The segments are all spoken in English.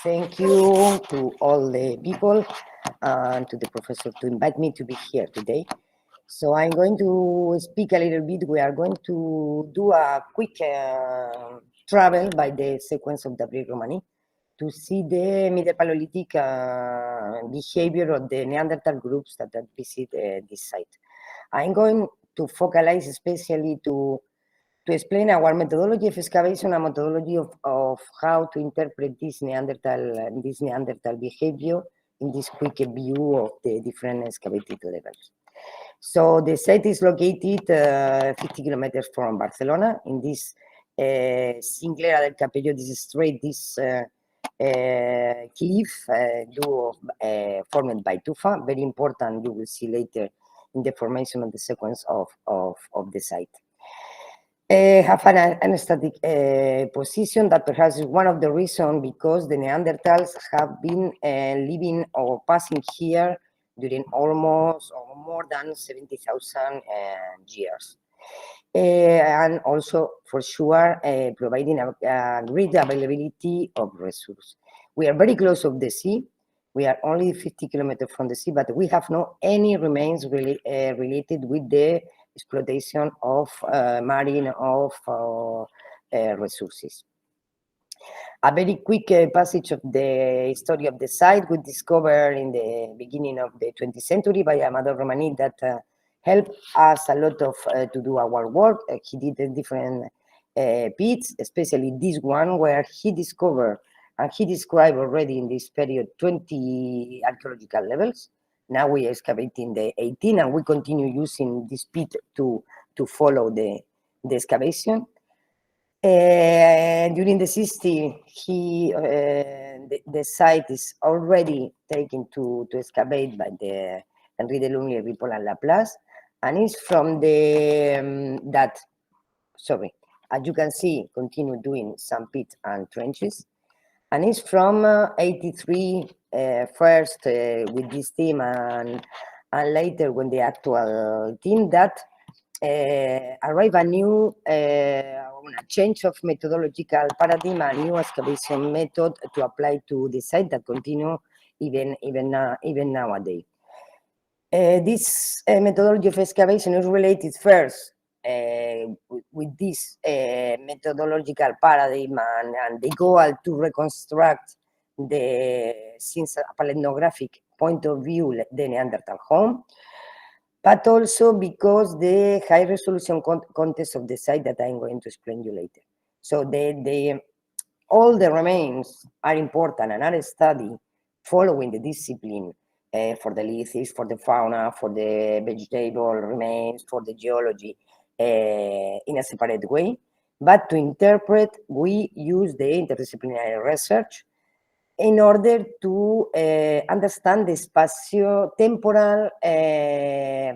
Thank you to all the people and to the professor to invite me to be here today. So I'm going to speak a little bit. We are going to do a quick travel by the sequence of the Abric Romani to see the Middle Paleolithic behavior of the Neanderthal groups that visit this site. I'm going to focalize especially to explain our methodology of excavation and methodology of how to interpret this Neanderthal behavior in this quick view of the different excavated levels. So the site is located 50 kilometers from Barcelona in this Cinglera del Capello, this strait, this cliff formed by tufa, very important, you will see later in the formation of the sequence of the site. Have an static position that perhaps is one of the reasons because the Neanderthals have been living or passing here during almost or more than 70,000 years. And also, for sure, providing a great availability of resources. We are very close to the sea. We are only 50 kilometers from the sea, but we have no any remains really related with the exploitation of marine resources. A very quick passage of the history of the site we discovered in the beginning of the 20th century by Abric Romani that helped us a lot of to do our work. He did different pits, especially this one where he discovered and he described already in this period 20 archaeological levels. Now we are excavating the 18 and we continue using this pit to follow the excavation. During the 60s, the site is already taken to excavate by the Henri de Lumley, Ripoll and Laplace, and it's from the as you can see, continue doing some pits and trenches. And it's from 83 first with this team and later when the actual team that arrive a new change of methodological paradigm, a new excavation method to apply to the site that continue even nowadays. This methodology of excavation is related first with this methodological paradigm and the goal to reconstruct since a paleoethnographic point of view, the Neanderthal home, but also because the high resolution context of the site that I'm going to explain you later. So all the remains are important and are studied following the discipline for the lithics, for the fauna, for the vegetable remains, for the geology in a separate way. But to interpret, we use the interdisciplinary research in order to understand the spatio-temporal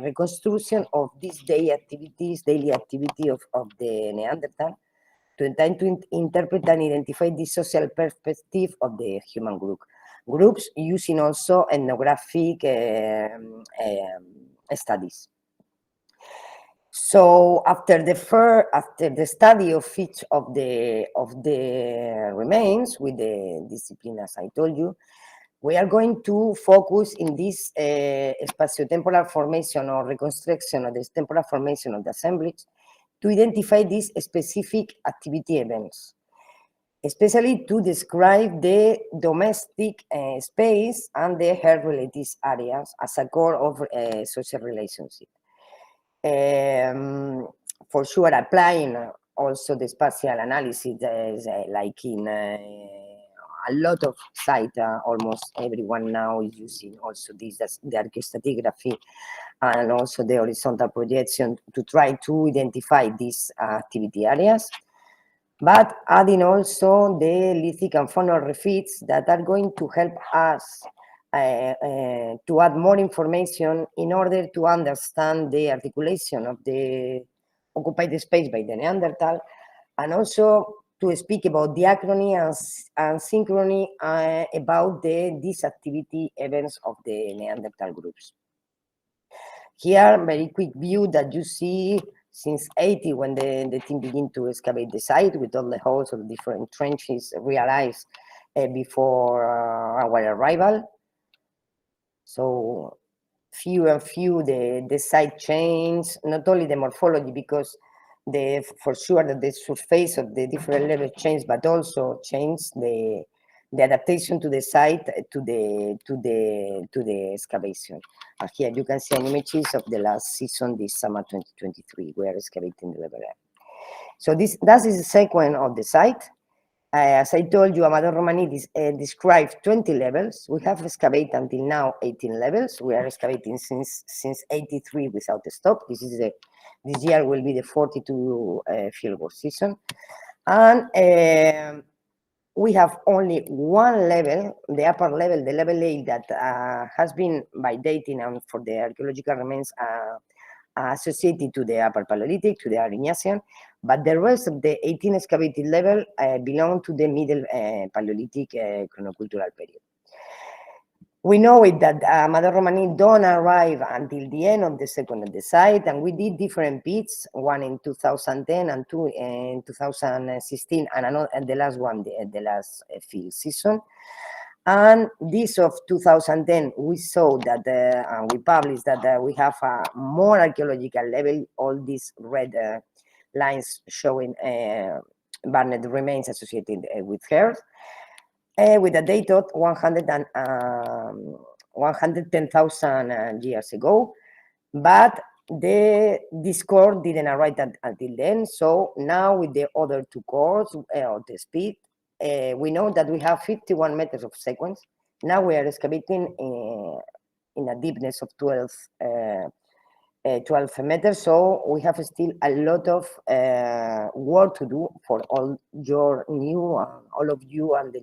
reconstruction of these daily activity of the Neanderthal, to try to interpret and identify the social perspective of the human groups using also ethnographic studies. So after the study of each of the remains with the discipline, as I told you, we are going to focus in this spatio-temporal formation or reconstruction of the temporal formation of the assemblage to identify these specific activity events, especially to describe the domestic space and the health-related areas as a core of social relationship. For sure, applying also the spatial analysis, like in a lot of sites, almost everyone now is using also this, the archaeostratigraphy and also the horizontal projection to try to identify these activity areas, but adding also the lithic and faunal refits that are going to help us to add more information in order to understand the articulation of the occupied space by the Neanderthal, and also to speak about diachrony and synchrony about these activity events of the Neanderthal groups. Here, very quick view that you see since 80, when the team began to excavate the site with all the holes of different trenches, realized before our arrival. So few and few the site change, not only the morphology, because for sure that the surface of the different levels change, but also change the adaptation to the site, to the excavation. And here you can see images of the last season, this summer 2023. We are excavating the level. So that is the sequence of the site. As I told you, Amador Romani described 20 levels. We have excavated until now 18 levels. We are excavating since 83 without a stop. This year will be the 42 fieldwork season. And we have only one level, the upper level, the level A, that has been by dating and for the archaeological remains associated to the Upper Paleolithic, to the Aurignacian, but the rest of the 18 excavated level belong to the Middle Paleolithic chronocultural period. We know it that Amador Romani don't arrive until the end of the second of the site, and we did different pits, one in 2010 and two in 2016, and the last one, the last field season. And this of 2010, we saw that, and we published that we have a more archaeological level, all these red lines showing Barnett remains associated with hairs, with a date of 110,000 years ago. But this core didn't arrive until then. So now with the other two cores, or the speed, we know that we have 51 meters of sequence. Now we are excavating in a deepness of 12 meters. So we have still a lot of work to do for all of you and the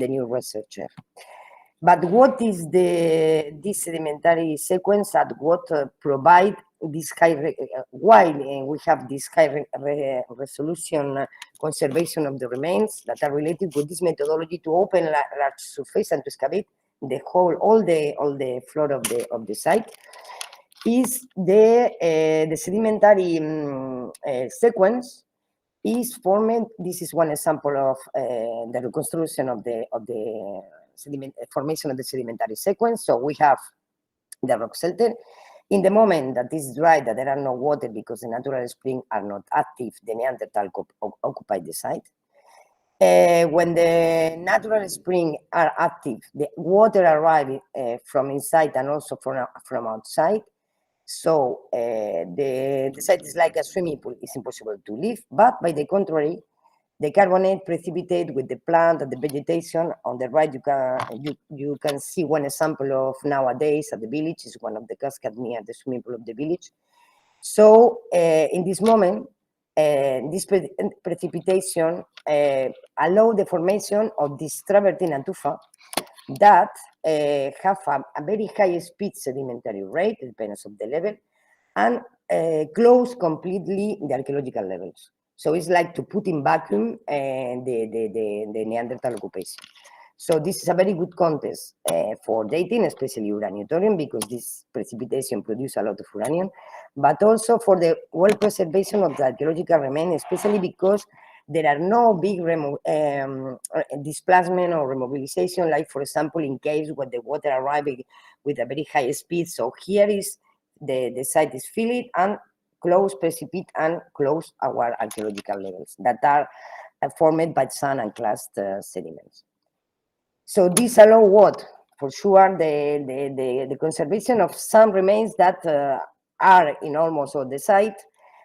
new researcher. But what is this sedimentary sequence that what provide this high, why we have this high resolution conservation of the remains that are related with this methodology to open large surface and to excavate the whole, all the floor of the site, is the sedimentary sequence is formed. This is one example of the reconstruction of the formation of the sedimentary sequence. So we have the rock shelter. In the moment that this is dry, that there are no water because the natural springs are not active, the Neanderthal occupy the site. When the natural springs are active, the water arrives from inside and also from outside. So the site is like a swimming pool. It's impossible to live, but by the contrary, the carbonate precipitate with the plant and the vegetation. On the right, you can see one example of nowadays at the village. Is one of the cascades near the swimming pool of the village. So in this moment, this precipitation allow the formation of this travertine and tufa that have a very high speed sedimentary rate, depends on the level, and close completely the archaeological levels. So it's like to put in vacuum the Neanderthal occupation. So this is a very good context for dating, especially uranium, because this precipitation produces a lot of uranium, but also for the well preservation of the archaeological remains, especially because there are no big displacement or remobilization, like for example in caves where the water arrives with a very high speed. So here is the site is filled and close precipitate and close our archaeological levels that are formed by sand and clast sediments. So this allow what? For sure, the conservation of some remains that are in almost all the site,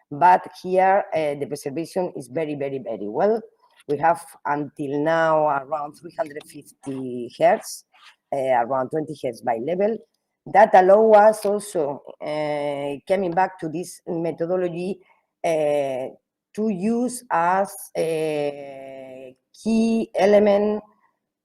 but here the preservation is very, very, very well. We have until now around 350 hertz, around 20 hertz by level. That allow us also, coming back to this methodology, to use as a key element,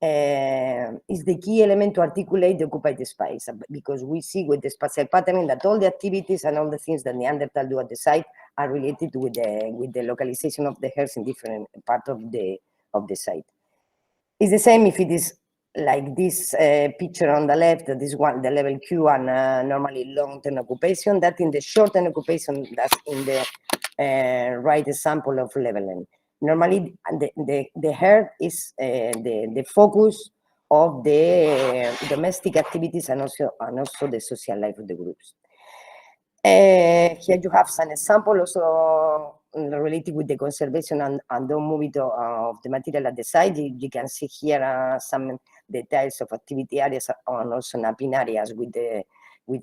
is the key element to articulate the occupied space, because we see with the spatial patterning that all the activities and all the things that Neanderthal do at the site are related with the localization of the hairs in different parts of the site. It's the same if it is like this picture on the left, this one, the level Q, and normally long-term occupation, that in the short-term occupation, that's in the right example of level N. Normally, the herd is the focus of the domestic activities and also the social life of the groups. Here you have some example also related with the conservation and don't move it of the material at the site. You can see here some details of activity areas and also napping areas with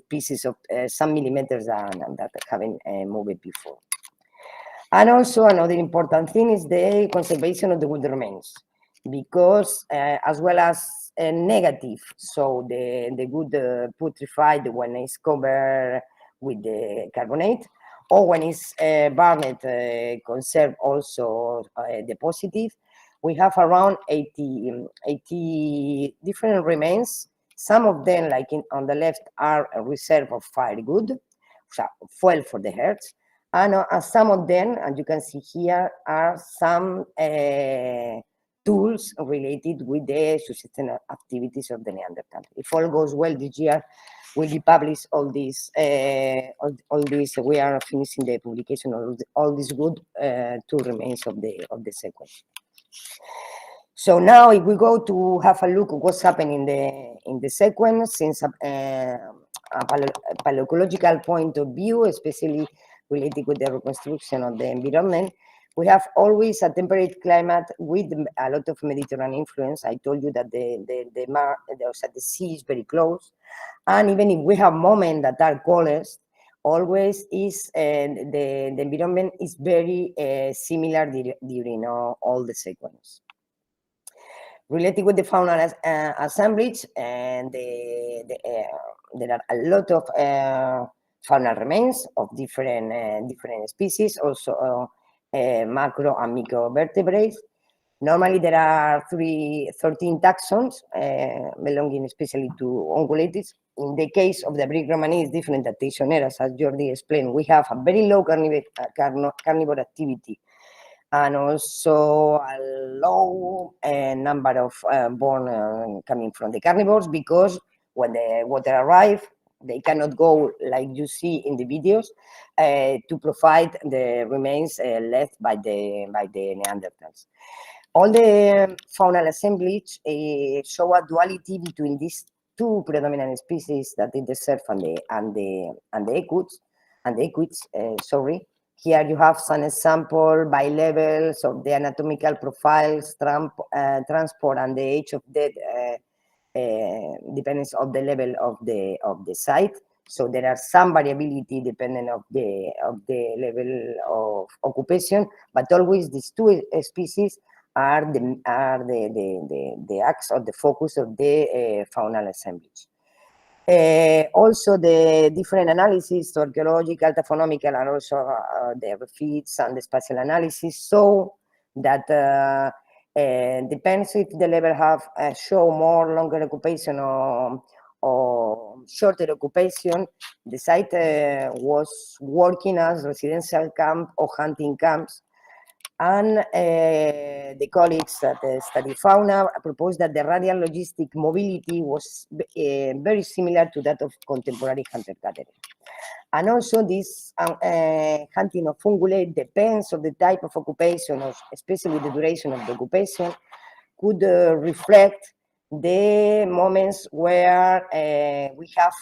pieces of some millimeters that haven't moved before. And also another important thing is the conservation of the wood remains, because as well as negative, so the wood putrefied when it's covered with the carbonate, or when it's burned, conserve also the positive. We have around 80 different remains. Some of them, like on the left, are a reserve of firewood, fuel for the herds. And some of them, and you can see here, are some tools related with the subsistence activities of the Neanderthal. If all goes well this year, will be published all these. All these, we are finishing the publication of all these good tool remains of the sequence. So now, if we go to have a look at what's happening in the sequence, since a paleoecological point of view, especially related with the reconstruction of the environment, we have always a temperate climate with a lot of Mediterranean influence. I told you that the sea is very close, and even if we have moments that are coldest, always is the environment is very similar during all the sequence. Related with the faunal assemblage, and there are a lot of faunal remains of different species, also macro and micro vertebrates. Normally, there are 13 taxons belonging especially to ungulates. In the case of the Abric Romani, it's different than Teixoneras, as Jordi explained. We have a very low carnivore activity, and also a low number of born coming from the carnivores, because when the water arrives, they cannot go, like you see in the videos, to provide the remains left by the Neanderthals. All the faunal assemblage show a duality between these two predominant species, that is the cerf and the equids. Sorry. Here you have some example by levels of the anatomical profiles, transport, and the age of death depends on the level of the site. So there are some variability depending of the level of occupation, but always these two species are the axe or the focus of the faunal assemblage. Also, the different analysis, so archaeological, taphonomical, and also the refits and the spatial analysis, show that depends if the level have show more longer occupation or shorter occupation. The site was working as residential camp or hunting camps. And the colleagues that study fauna proposed that the radial logistic mobility was very similar to that of contemporary hunter-gatherer. And also this hunting of ungulate depends on the type of occupation, or especially the duration of the occupation, could reflect the moments where we have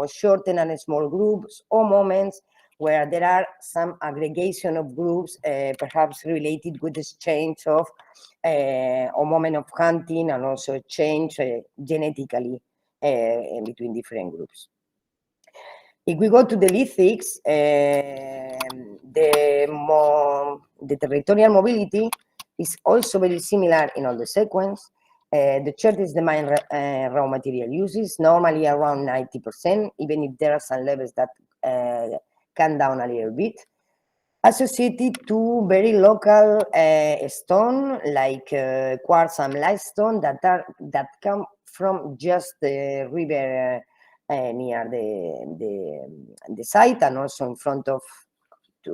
shortened and small groups, or moments where there are some aggregation of groups, perhaps related with exchange of a moment of hunting, and also change genetically between different groups. If we go to the lithics, the territorial mobility is also very similar in all the sequence. The chert is the main raw material uses, normally around 90%, even if there are some levels that come down a little bit, associated to very local stone, like quartz and limestone, that come from just the river near the site, and also in front of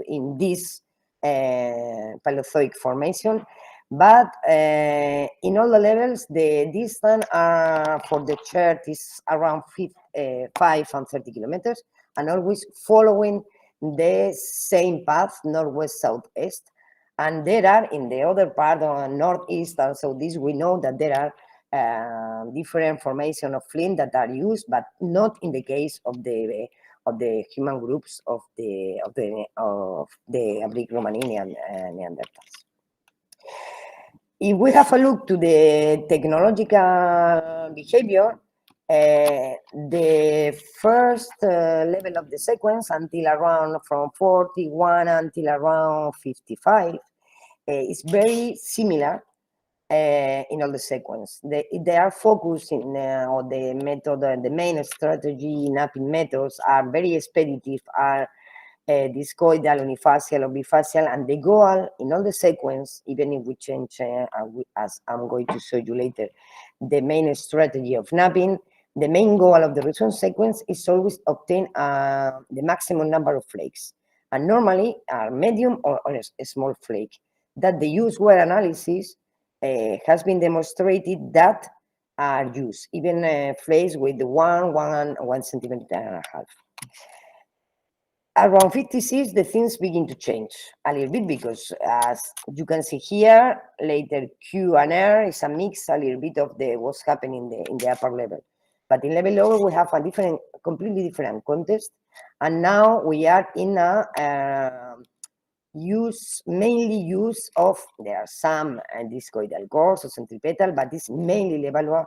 in this Paleozoic formation. But in all the levels, the distance for the chert is around 5 and 30 kilometers, and always following the same path, northwest, southeast. And there are in the other part of northeast also this, we know that there are different formation of flint that are used, but not in the case of the human groups of the Abric Romani Neanderthals. If we have a look to the technological behavior, the first level of the sequence until around from 41 until around 55 is very similar in all the sequence. They are focusing on the method, the main strategy mapping methods are very expeditive, are discoidal, unifacial, or bifacial, and the goal in all the sequence, even if we change, as I'm going to show you later, the main strategy of napping, the main goal of the response sequence is always obtain the maximum number of flakes, and normally are medium or a small flake. That the use-wear analysis has been demonstrated that are used, even flakes with 1 centimeter and a half. Around 56, the things begin to change a little bit because, as you can see here, later Q and R is a mix a little bit of what's happening in the upper level. But in level lower, we have a completely different context. And now we are in a mainly use of, there are some discoidal cores or centripetal, but it's mainly level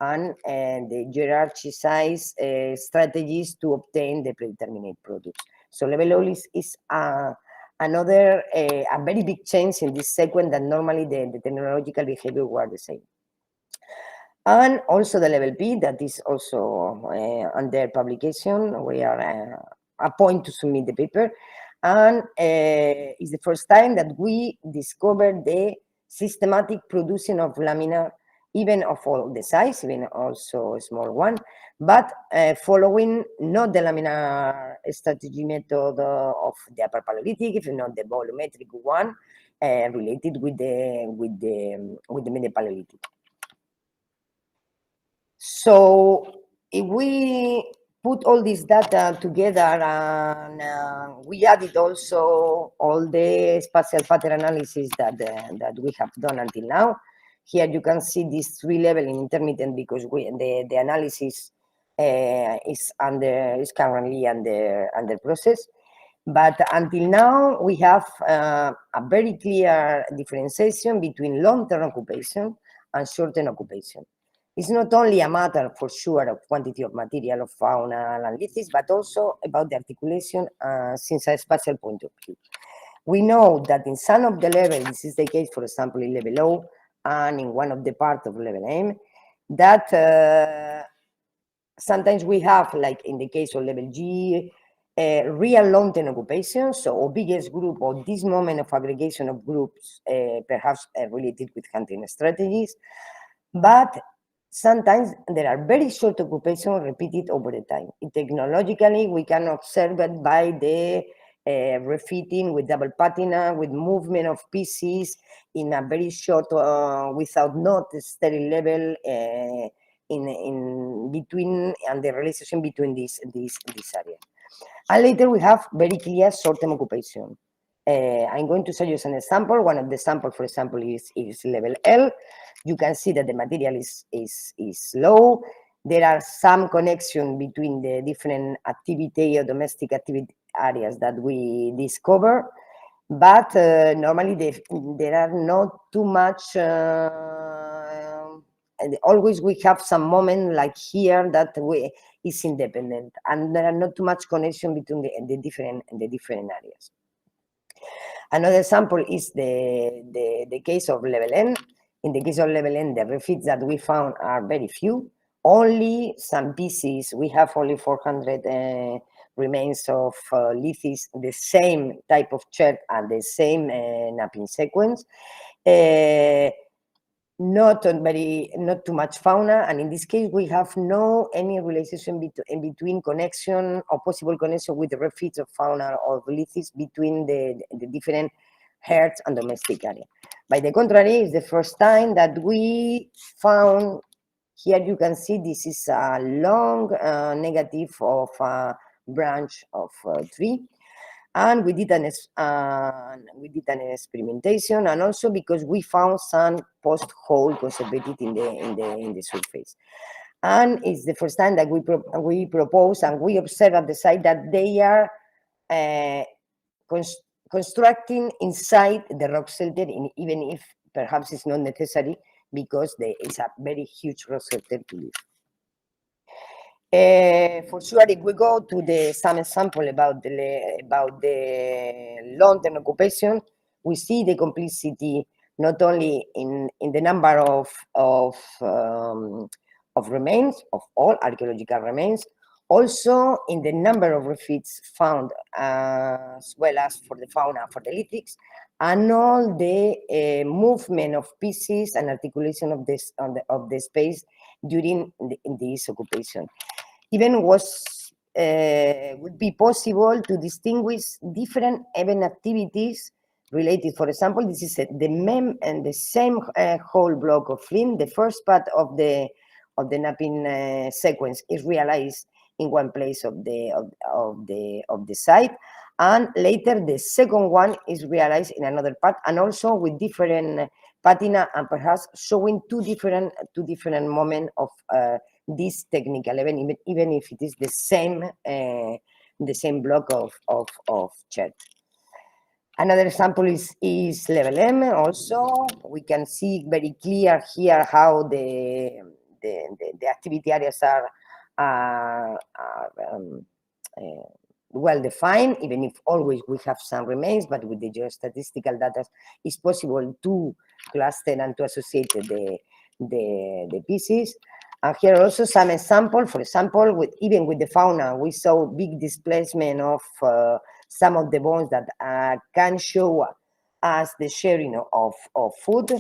and the hierarchized strategies to obtain the predetermined products. So level O is another a very big change in this sequence that normally the technological behavior were the same. And also the level P, that is also under publication. We are a point to submit the paper. And it's the first time that we discovered the systematic producing of laminar, even of all the size, even also a small one, but following not the laminar strategy method of the upper Paleolithic, if not the volumetric one related with the Middle Paleolithic. So if we put all this data together and we added also all the spatial pattern analysis that we have done until now. Here you can see this 3-level in intermittent because the analysis is currently under process. But until now, we have a very clear differentiation between long-term occupation and short-term occupation. It's not only a matter, for sure, of quantity of material, of fauna and lithics, but also about the articulation since a spatial point of view. We know that in some of the levels, this is the case, for example, in level O and in one of the parts of level M, that sometimes we have, like in the case of level G, real long-term occupation, so a biggest group or this moment of aggregation of groups, perhaps related with hunting strategies, but sometimes there are very short occupations repeated over the time. Technologically, we can observe it by the refitting with double patina, with movement of pieces in a very short, without not sterile level in between, and the relationship between these areas. And later we have very clear short-term occupation. I'm going to show you an example. One of the samples, for example, is level L. You can see that the material is low. There are some connection between the different activity or domestic activity areas that we discover, but normally there are not too much. And always we have some moment like here that is independent, and there are not too much connection between the different areas. Another example is the case of level N. In the case of level N, the refits that we found are very few. Only some pieces, we have only 400 remains of lithics, the same type of chert and the same napping sequence. Not too much fauna, and in this case we have no any relationship in between connection or possible connection with the refits of fauna or lithics between the different herds and domestic area. By the contrary, it's the first time that we found, here you can see this is a long negative of a branch of tree, And we did an experimentation, and also because we found some post-hole conservated in the surface. And it's the first time that we propose and we observe at the site that they are constructing inside the rock shelter, even if perhaps it's not necessary, because it's a very huge rock shelter to live. For sure, if we go to some example about the long-term occupation, we see the complexity not only in the number of remains, of all archaeological remains, also in the number of refits found, as well as for the fauna, for the lithics, and all the movement of pieces and articulation of the space during this occupation. Even would be possible to distinguish different event activities related. For example, this is the same whole block of flint. The first part of the napping sequence is realized in one place of the site, and later the second one is realized in another part, and also with different patina, and perhaps showing two different moments of this technical event, even if it is the same block of chert. Another example is level M. Also, we can see very clear here how the activity areas are well defined, even if always we have some remains, but with the geostatistical data, it's possible to cluster and to associate the pieces. And here also some example. For example, even with the fauna, we saw big displacement of some of the bones that can show us the sharing of food,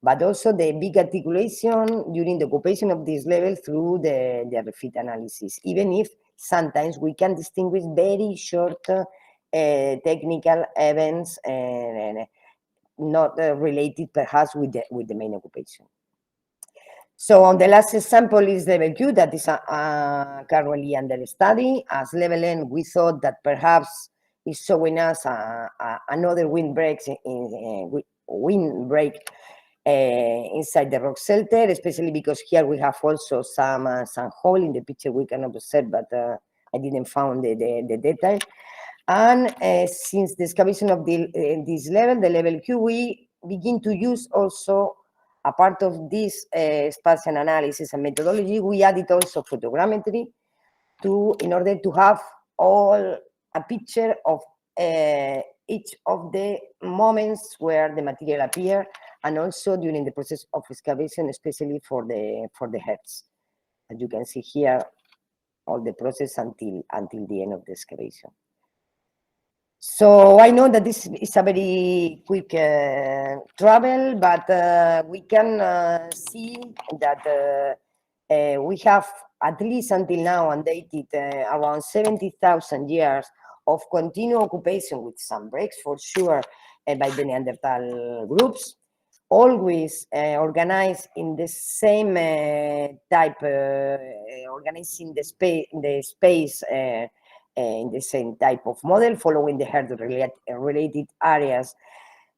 but also the big articulation during the occupation of this level through the refit analysis, even if sometimes we can distinguish very short technical events not related perhaps with the main occupation. So on the last example is level Q, that is currently under study. As level N, we thought that perhaps it's showing us another windbreak inside the rock shelter, especially because here we have also some hole in the picture we can observe, but I didn't find the detail. And since the excavation of this level, the level Q, we begin to use also a part of this spatial analysis and methodology. We added also photogrammetry in order to have a picture of each of the moments where the material appear, and also during the process of excavation, especially for the heads. As you can see here, all the process until the end of the excavation. So I know that this is a very quick travel, but we can see that we have, at least until now, undated around 70,000 years of continued occupation, with some breaks for sure by the Neanderthal groups, always organized in the same type, organizing the space in the same type of model, following the herd-related areas.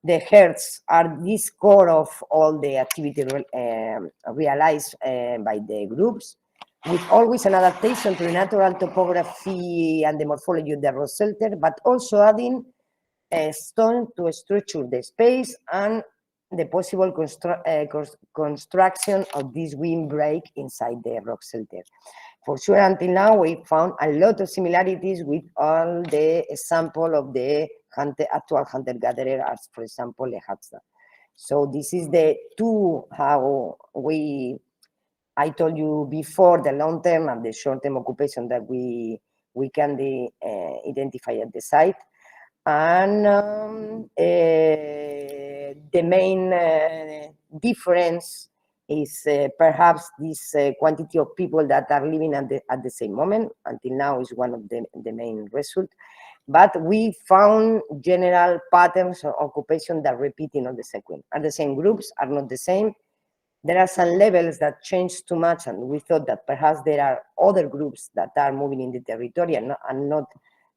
The herds are this core of all the activity realized by the groups, with always an adaptation to the natural topography and the morphology of the rock shelter, but also adding stone to structure the space and the possible construction of this windbreak inside the rock shelter. For sure, until now, we found a lot of similarities with all the example of the actual hunter-gatherer, as for example, Lehatza. So this is the two how I told you before, the long-term and the short-term occupation that we can identify at the site. And the main difference is perhaps this quantity of people that are living at the same moment. Until now is one of the main results. But we found general patterns of occupation that repeating on the sequence. Are the same groups, are not the same. There are some levels that change too much, and we thought that perhaps there are other groups that are moving in the territory and not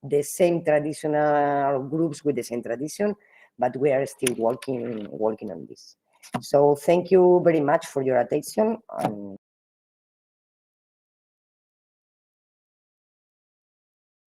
the same traditional groups with the same tradition, but we are still working on this. So thank you very much for your attention.